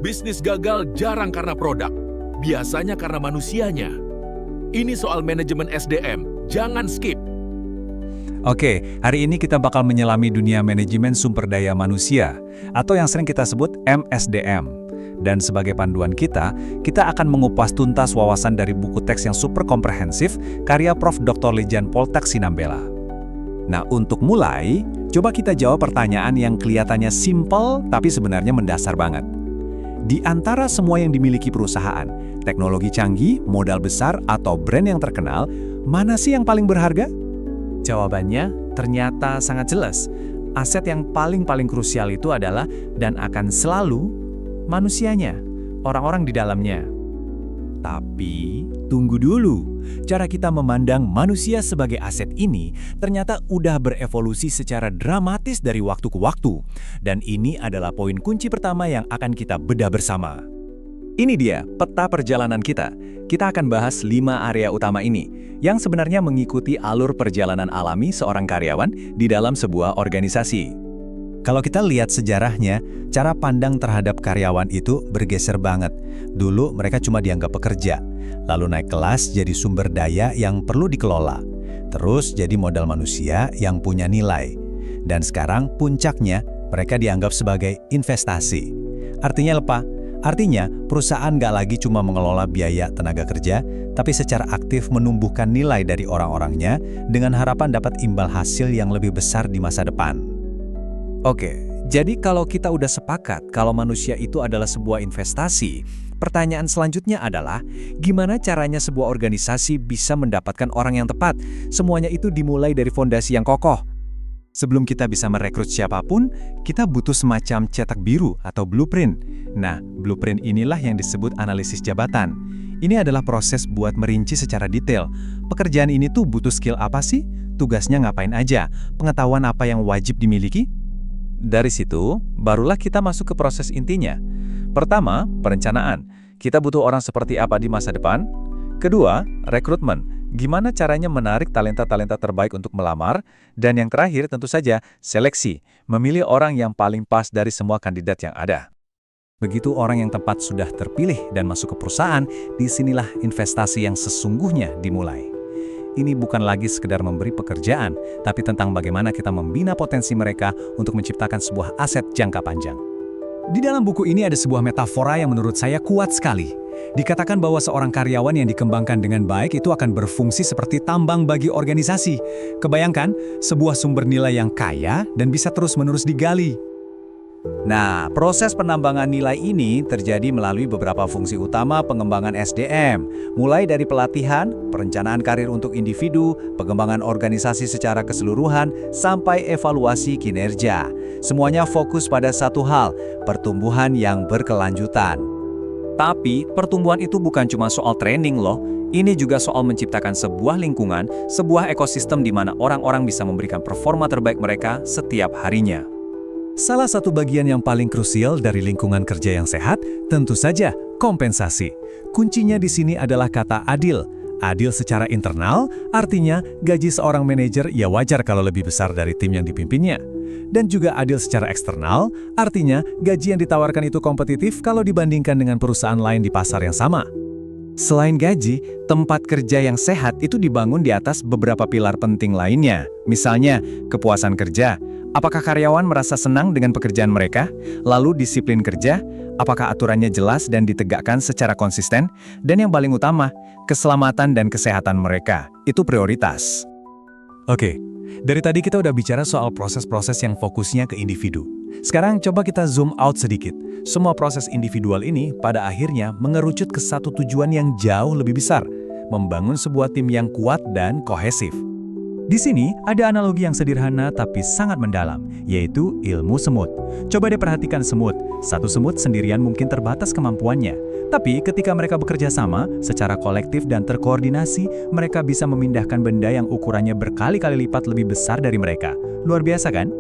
Bisnis gagal jarang karena produk, biasanya karena manusianya. Ini soal manajemen SDM, jangan skip. Oke, hari ini kita bakal menyelami dunia manajemen sumber daya manusia, atau yang sering kita sebut MSDM. Dan sebagai panduan kita akan mengupas tuntas wawasan dari buku teks yang super komprehensif, karya Prof. Dr. Lijan Poltek Sinambela. Nah, untuk mulai, coba kita jawab pertanyaan yang kelihatannya simpel, tapi sebenarnya mendasar banget. Di antara semua yang dimiliki perusahaan, teknologi canggih, modal besar, atau brand yang terkenal, mana sih yang paling berharga? Jawabannya ternyata sangat jelas. Aset yang paling krusial itu adalah dan akan selalu manusianya, orang-orang di dalamnya. Tapi, tunggu dulu. Cara kita memandang manusia sebagai aset ini ternyata udah berevolusi secara dramatis dari waktu ke waktu. Dan ini adalah poin kunci pertama yang akan kita bedah bersama. Ini dia peta perjalanan kita. Kita akan bahas 5 area utama ini, yang sebenarnya mengikuti alur perjalanan alami seorang karyawan di dalam sebuah organisasi. Kalau kita lihat sejarahnya, cara pandang terhadap karyawan itu bergeser banget. Dulu mereka cuma dianggap pekerja, lalu naik kelas jadi sumber daya yang perlu dikelola, terus jadi modal manusia yang punya nilai. Dan sekarang puncaknya mereka dianggap sebagai investasi. Artinya apa? Artinya perusahaan nggak lagi cuma mengelola biaya tenaga kerja, tapi secara aktif menumbuhkan nilai dari orang-orangnya dengan harapan dapat imbal hasil yang lebih besar di masa depan. Oke, jadi kalau kita udah sepakat kalau manusia itu adalah sebuah investasi, pertanyaan selanjutnya adalah gimana caranya sebuah organisasi bisa mendapatkan orang yang tepat? Semuanya itu dimulai dari fondasi yang kokoh. Sebelum kita bisa merekrut siapapun, kita butuh semacam cetak biru atau blueprint. Nah, blueprint inilah yang disebut analisis jabatan. Ini adalah proses buat merinci secara detail. Pekerjaan ini tuh butuh skill apa sih? Tugasnya ngapain aja? Pengetahuan apa yang wajib dimiliki? Dari situ, barulah kita masuk ke proses intinya. Pertama, perencanaan. Kita butuh orang seperti apa di masa depan? Kedua, rekrutmen. Gimana caranya menarik talenta-talenta terbaik untuk melamar? Dan yang terakhir, tentu saja, seleksi. Memilih orang yang paling pas dari semua kandidat yang ada. Begitu orang yang tepat sudah terpilih dan masuk ke perusahaan, disinilah investasi yang sesungguhnya dimulai. Ini bukan lagi sekedar memberi pekerjaan, tapi tentang bagaimana kita membina potensi mereka untuk menciptakan sebuah aset jangka panjang. Di dalam buku ini ada sebuah metafora yang menurut saya kuat sekali. Dikatakan bahwa seorang karyawan yang dikembangkan dengan baik itu akan berfungsi seperti tambang bagi organisasi. Kebayangkan, sebuah sumber nilai yang kaya dan bisa terus-menerus digali. Nah, proses penambangan nilai ini terjadi melalui beberapa fungsi utama pengembangan SDM, mulai dari pelatihan, perencanaan karir untuk individu, pengembangan organisasi secara keseluruhan, sampai evaluasi kinerja. Semuanya fokus pada satu hal, pertumbuhan yang berkelanjutan. Tapi, pertumbuhan itu bukan cuma soal training loh, ini juga soal menciptakan sebuah lingkungan, sebuah ekosistem di mana orang-orang bisa memberikan performa terbaik mereka setiap harinya. Salah satu bagian yang paling krusial dari lingkungan kerja yang sehat, tentu saja kompensasi. Kuncinya di sini adalah kata adil. Adil secara internal, artinya gaji seorang manajer ya wajar kalau lebih besar dari tim yang dipimpinnya. Dan juga adil secara eksternal, artinya gaji yang ditawarkan itu kompetitif kalau dibandingkan dengan perusahaan lain di pasar yang sama. Selain gaji, tempat kerja yang sehat itu dibangun di atas beberapa pilar penting lainnya. Misalnya, kepuasan kerja. Apakah karyawan merasa senang dengan pekerjaan mereka? Lalu disiplin kerja, apakah aturannya jelas dan ditegakkan secara konsisten? Dan yang paling utama, keselamatan dan kesehatan mereka. Itu prioritas. Oke, dari tadi kita udah bicara soal proses-proses yang fokusnya ke individu. Sekarang coba kita zoom out sedikit. Semua proses individual ini pada akhirnya mengerucut ke satu tujuan yang jauh lebih besar, membangun sebuah tim yang kuat dan kohesif. Di sini ada analogi yang sederhana tapi sangat mendalam, yaitu ilmu semut. Coba deh perhatikan semut. Satu semut sendirian mungkin terbatas kemampuannya. Tapi ketika mereka bekerja sama, secara kolektif dan terkoordinasi, mereka bisa memindahkan benda yang ukurannya berkali-kali lipat lebih besar dari mereka. Luar biasa kan?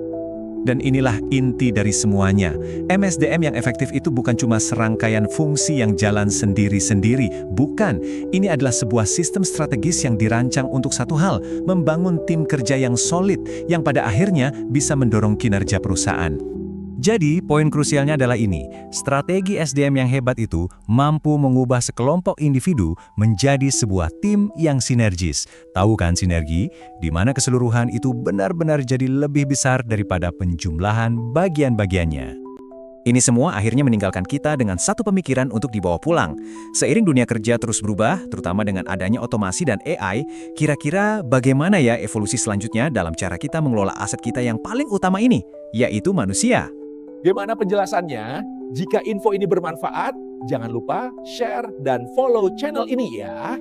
Dan inilah inti dari semuanya. MSDM yang efektif itu bukan cuma serangkaian fungsi yang jalan sendiri-sendiri. Bukan, ini adalah sebuah sistem strategis yang dirancang untuk satu hal, membangun tim kerja yang solid, yang pada akhirnya bisa mendorong kinerja perusahaan. Jadi, poin krusialnya adalah ini. Strategi SDM yang hebat itu mampu mengubah sekelompok individu menjadi sebuah tim yang sinergis. Tahu kan sinergi? Di mana keseluruhan itu benar-benar jadi lebih besar daripada penjumlahan bagian-bagiannya. Ini semua akhirnya meninggalkan kita dengan satu pemikiran untuk dibawa pulang. Seiring dunia kerja terus berubah, terutama dengan adanya otomasi dan AI, kira-kira bagaimana ya evolusi selanjutnya dalam cara kita mengelola aset kita yang paling utama ini, yaitu manusia? Gimana penjelasannya? Jika info ini bermanfaat, jangan lupa share dan follow channel ini ya.